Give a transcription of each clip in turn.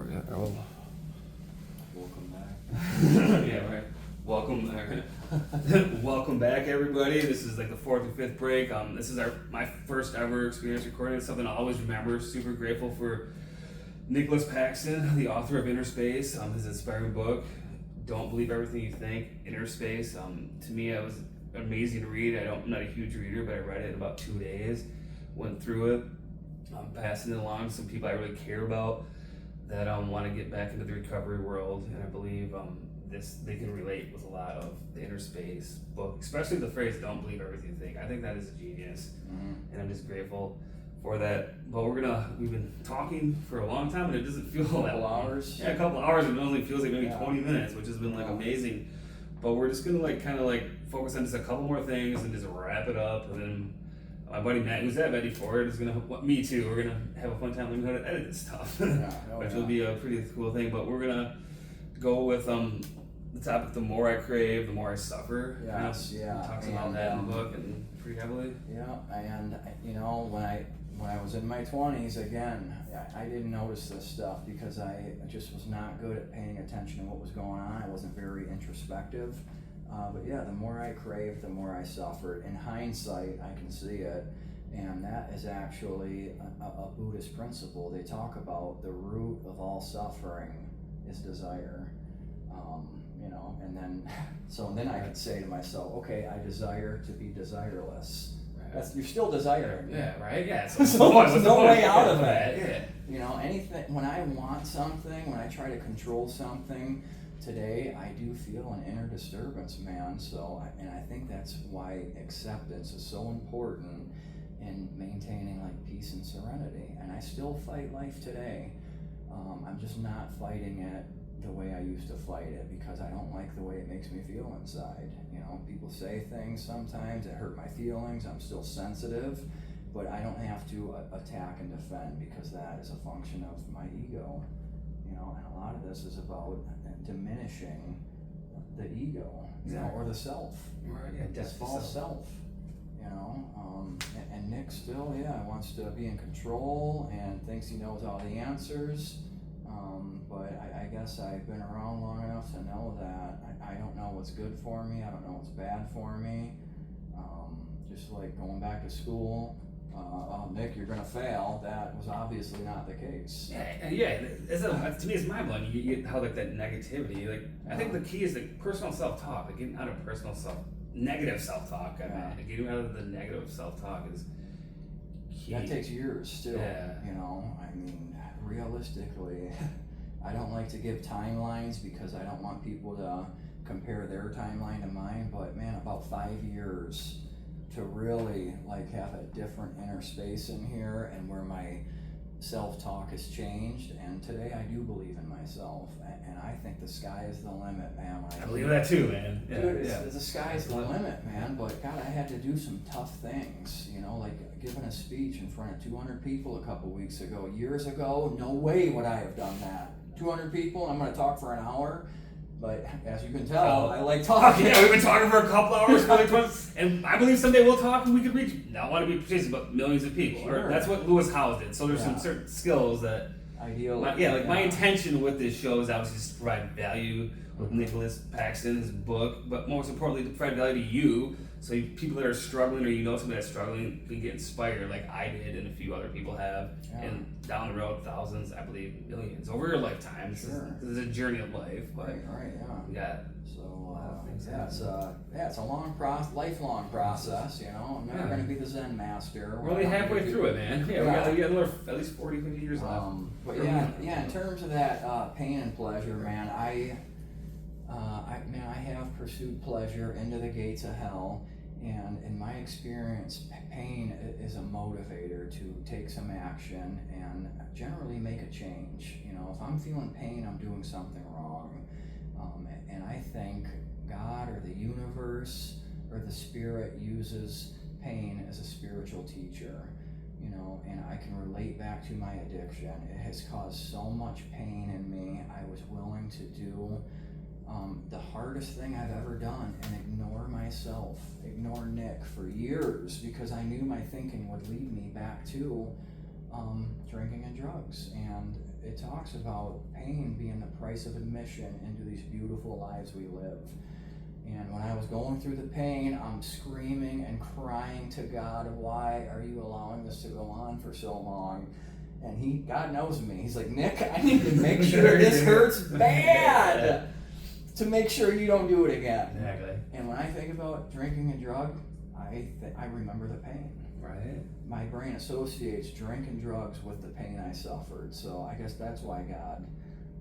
Oh. Welcome back. Yeah, right. Welcome back, everybody. This is like the fourth or fifth break. This is my first ever experience recording. It's something I'll always remember. Super grateful for Nicholas Paxson, the author of Innerspace, his inspiring book. Don't believe everything you think. Innerspace. To me, it was amazing to read. I'm not a huge reader, but I read it in about 2 days. Went through it. Passing it along to some people I really care about that want to get back into the recovery world, and I believe they can relate with a lot of the Innerspace book, especially the phrase "Don't believe everything you think." I think that is a genius, and I'm just grateful for that. But we've been talking for a long time, and it doesn't feel that long. Hours. Yeah, a couple hours, and it only feels like maybe 20 minutes, which has been like amazing. But we're just gonna kind of focus on just a couple more things and just wrap it up, and then. My buddy Matt, who's at Betty Ford, is me too. We're gonna have a fun time learning how to edit this stuff, which will be a pretty cool thing. But we're gonna go with the topic: the more I crave, the more I suffer. Yes, Talks about that in the book and pretty heavily. Yeah, and when I was in my 20s, again, I didn't notice this stuff because I just was not good at paying attention to what was going on. I wasn't very introspective. But yeah, the more I craved, the more I suffered. In hindsight, I can see it, and that is actually a Buddhist principle. They talk about the root of all suffering is desire, and then I could say to myself, okay, I desire to be desireless. You're still desiring. Yeah, right. Yeah. So there's no way out of it. Yeah. Anything. When I want something, when I try to control something. Today, I do feel an inner disturbance, man. And I think that's why acceptance is so important in maintaining peace and serenity. And I still fight life today. I'm just not fighting it the way I used to fight it because I don't like the way it makes me feel inside. People say things sometimes that hurt my feelings. I'm still sensitive, but I don't have to attack and defend because that is a function of my ego. And a lot of this is about diminishing the ego, or the self, this false self. And Nick still, wants to be in control and thinks he knows all the answers. But I guess I've been around long enough to know that I don't know what's good for me. I don't know what's bad for me. Just like going back to school. Nick, you're going to fail. That was obviously not the case. To me, it's mind-blowing. You get how that negativity. I think the key is personal self-talk. Getting out of negative self-talk. Getting out of the negative self-talk is key. That takes years too. Yeah. Realistically, I don't like to give timelines because I don't want people to compare their timeline to mine. But man, about 5 years. To really have a different inner space in here and where my self-talk has changed, and today I do believe in myself, and I think the sky is the limit, man. I believe that too, man. The sky is the limit, man. But God, I had to do some tough things, like giving a speech in front of 200 people a couple weeks ago. Years ago, no way would I have done that. 200 people, I'm going to talk for an hour. But as you can tell, I like talking. Yeah, we've been talking for a couple hours, and I believe someday we'll talk and we could reach, not want to be precise, but millions of people. Sure. That's what Lewis Howes did. So there's some certain skills that... My intention with this show is obviously just to provide value with Nicholas Paxson's book, but most importantly, to provide value to you, so people that are struggling or somebody that's struggling can get inspired like I did and a few other people have. Yeah. And down the road, thousands, I believe millions over your lifetime. This is a journey of life. But it's a lifelong process, I'm never going to be the Zen master. We're only halfway through it, man. We got another at least 40, 50 years left. But in terms of that pain and pleasure, man, I have pursued pleasure into the gates of hell, and in my experience, pain is a motivator to take some action and generally make a change. If I'm feeling pain, I'm doing something wrong, and I think God or the universe or the spirit uses pain as a spiritual teacher, and I can relate back to my addiction. It has caused so much pain in me. I was willing to do the hardest thing I've ever done and ignore myself, ignore Nick for years because I knew my thinking would lead me back to drinking and drugs. And it talks about pain being the price of admission into these beautiful lives we live. And when I was going through the pain, I'm screaming and crying to God, why are you allowing this to go on for so long? And God knows me. He's like, Nick, I need to make sure this hurts bad to make sure you don't do it again. Exactly. And when I think about drinking and drug, I remember the pain. Right. My brain associates drink and drugs with the pain I suffered. So I guess that's why God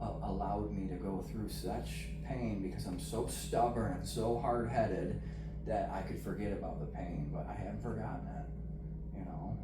allowed me to go through such pain, because I'm so stubborn and so hard-headed that I could forget about the pain, but I haven't forgotten it, you know.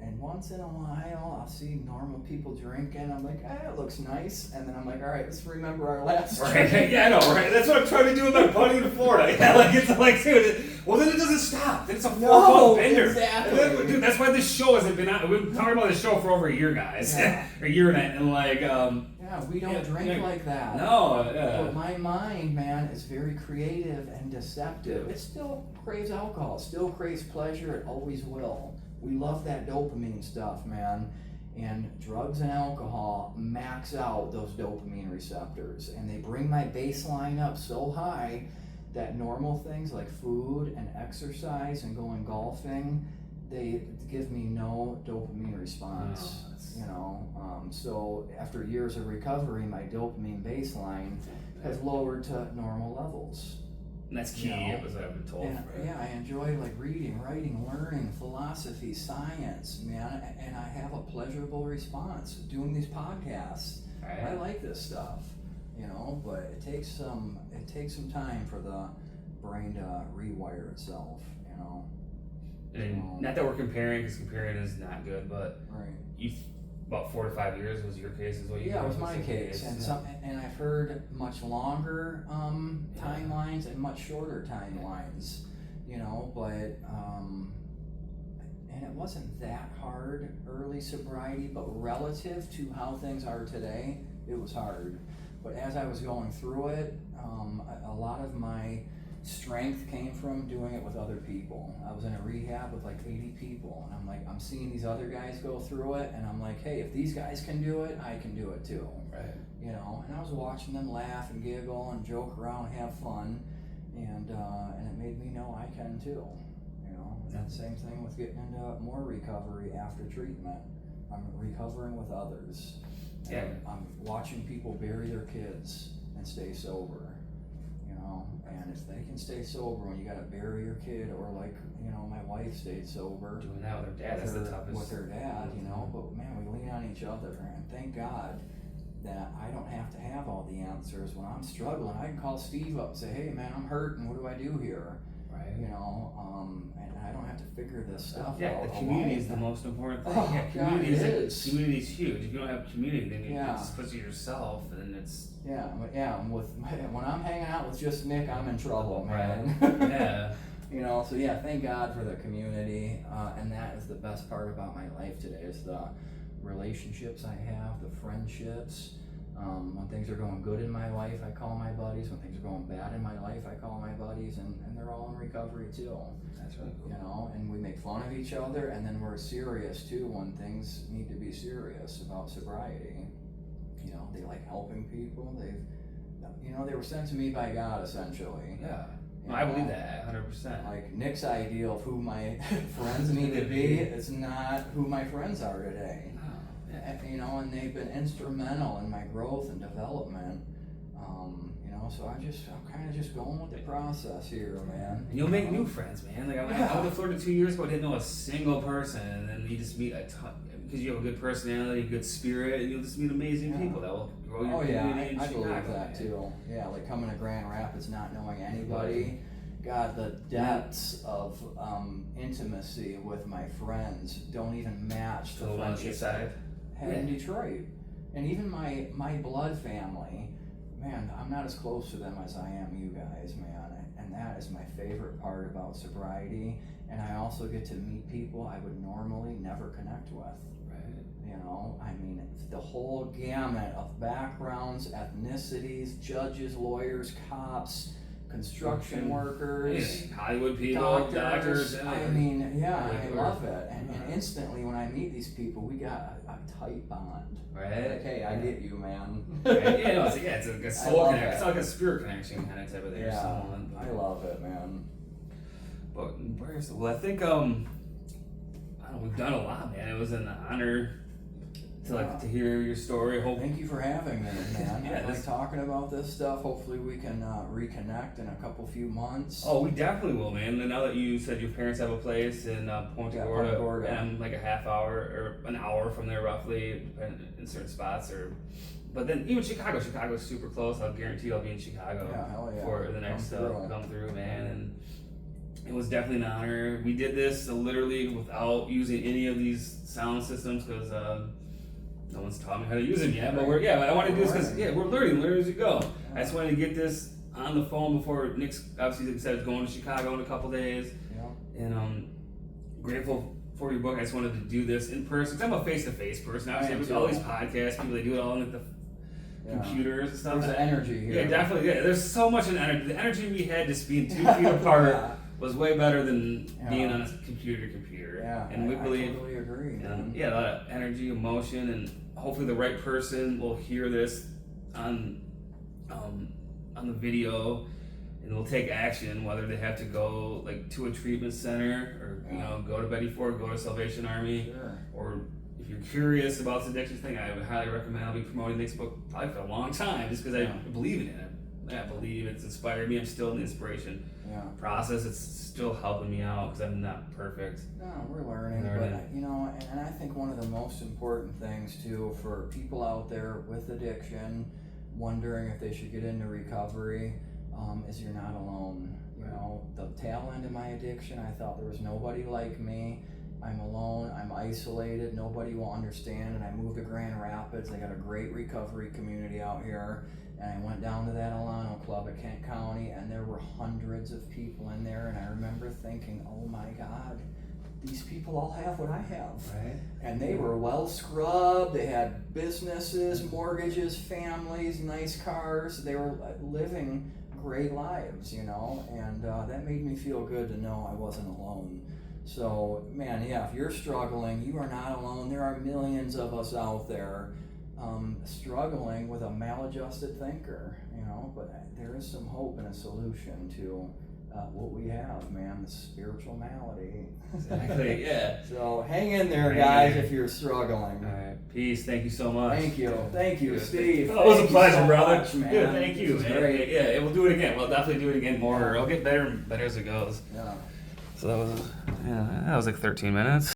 And once in a while, I'll see normal people drinking. I'm like, it looks nice. And then I'm like, all right, let's remember our last drink. Right. Yeah, I know, right? That's what I'm trying to do with my buddy in Florida. Yeah, like, it's like, dude, well, then it doesn't stop. Then it's a 4-month bender. Exactly. And then, dude, that's why this show hasn't been out. We've been talking about this show for over a year, guys. Yeah. Or a year and like, yeah, we don't drink like that. No, But my mind, man, is very creative and deceptive. It still craves alcohol, still craves pleasure, it always will. We love that dopamine stuff, man. And drugs and alcohol max out those dopamine receptors. And they bring my baseline up so high that normal things like food and exercise and going golfing, they give me no dopamine response. You know, so after years of recovery, my dopamine baseline has lowered to normal levels. And that's key, as I've been told. And, yeah, I enjoy like reading, writing, learning, philosophy, science, man, and I have a pleasurable response doing these podcasts. Right. I like this stuff, you know, but it takes some time for the brain to rewire itself, you know. And not that we're comparing, because comparing is not good, but right. About 4 to 5 years was your case, is what you? Yeah, it was my case, and I've heard much longer timelines and much shorter timelines, you know. But and it wasn't that hard early sobriety, but relative to how things are today, it was hard. But as I was going through it, a lot of my strength came from doing it with other people. I was in a rehab with like 80 people, and I'm seeing these other guys go through it, and I'm like, hey, if these guys can do it, I can do it too. Right. You know, and I was watching them laugh and giggle and joke around and have fun, and it made me know I can too. You know, and the same thing with getting into more recovery after treatment. I'm recovering with others. Yeah. I'm watching people bury their kids and stay sober. And if they can stay sober when you gotta bury your kid, or like, you know, my wife stayed sober. Doing that with her dad, that's the toughest. With her dad, you know, but man, we lean on each other, and thank God that I don't have to have all the answers when I'm struggling. I can call Steve up and say, hey man, I'm hurting, what do I do here? Right. You know, and I don't have to figure this stuff out. Yeah, the community is the most important thing. Oh, yeah, community is huge. If you don't have community, then you just put yourself, and it's. When I'm hanging out with just Nick, I'm in trouble, man. Right. Yeah. You know, so yeah, thank God for the community, and that is the best part about my life today, is the relationships I have, the friendships. When things are going good in my life, I call my buddies. When things are going bad in my life, I call my buddies, and they're all in recovery too. That's really cool. You know, and we make fun of each other, and then we're serious too when things need to be serious about sobriety. You know, they like helping people. They were sent to me by God, essentially. Yeah. No, I believe that 100%. Like Nick's ideal of who my friends need to be is not who my friends are today. Oh, yeah. You know, and they've been instrumental in my growth and development. You know, so I'm kind of just going with the process here, man. And you'll make new friends, man. Like I went to Florida 2 years ago, I didn't know a single person, and then you just meet a ton, because you have a good personality, good spirit, and you'll just meet amazing people that will grow your community in I Chicago. believe that too. Yeah, like coming to Grand Rapids, not knowing anybody. God, the depths of intimacy with my friends don't even match the friendships I had in Detroit. And even my blood family, man, I'm not as close to them as I am you guys, man. And that is my favorite part about sobriety. And I also get to meet people I would normally never connect with. You know, I mean, the whole gamut of backgrounds, ethnicities, judges, lawyers, cops, construction workers, Hollywood people, doctors. I mean, yeah, I love it. And instantly when I meet these people, we got a tight bond. Right. Like, hey, I get you, man. Right. Yeah, no, it's like a soul connection. It's like a spirit connection kind of type of thing. Yeah, someone. I love it, man. But well, I think I don't know, we've done a lot, man. It was an honor to hear your story. Thank you for having me, man. Yeah, I like talking about this stuff. Hopefully we can reconnect in a few months. Oh, we definitely will, man. And now that you said your parents have a place in Punta Gorda, and I'm like a half hour or an hour from there roughly, in certain spots. But then even Chicago's super close. I'll guarantee I'll be in Chicago for the next come through, man. And it was definitely an honor. We did this literally without using any of these sound systems because no one's taught me how to use them yet. But I want to do this because we're learning as we go. I just wanted to get this on the phone before Nick's obviously said going to Chicago in a couple days. Yeah. And grateful for your book. I just wanted to do this in person because I'm a face-to-face person. Obviously, with all these podcasts, people they do it all on the computers and stuff. There's energy here. Yeah, definitely. Yeah, there's so much energy. The energy we had just being 2 feet apart was way better than being on a computer to computer. Yeah, and we believe. I totally agree. And a lot of energy, emotion, and hopefully the right person will hear this on the video and will take action, whether they have to go like to a treatment center or go to Betty Ford, go to Salvation Army, or if you're curious about this addiction thing, I would highly recommend. I'll be promoting Nick's book probably for a long time just because I believe in it. I believe it's inspired me. I'm still in the inspiration process. It's still helping me out because I'm not perfect. No, we're learning. But and I think one of the most important things too for people out there with addiction, wondering if they should get into recovery, is you're not alone. You know, the tail end of my addiction, I thought there was nobody like me. I'm alone, I'm isolated, nobody will understand, and I moved to Grand Rapids. They got a great recovery community out here, and I went down to that Alano Club at Kent County, and there were hundreds of people in there, and I remember thinking, oh my God, these people all have what I have. Right. And they were well scrubbed, they had businesses, mortgages, families, nice cars, they were living great lives, and that made me feel good to know I wasn't alone. So, man, if you're struggling, you are not alone. There are millions of us out there struggling with a maladjusted thinker, but there is some hope and a solution to what we have, man, the spiritual malady. Exactly, yeah. So hang in there, guys, if you're struggling. All right, peace. Thank you so much. Thank you, Steve. Oh, it was a pleasure, brother. Much, man. Good, thank you, man. Great. Yeah, we'll do it again. We'll definitely do it again more. It'll get better and better as it goes. Yeah. So that was like 13 minutes.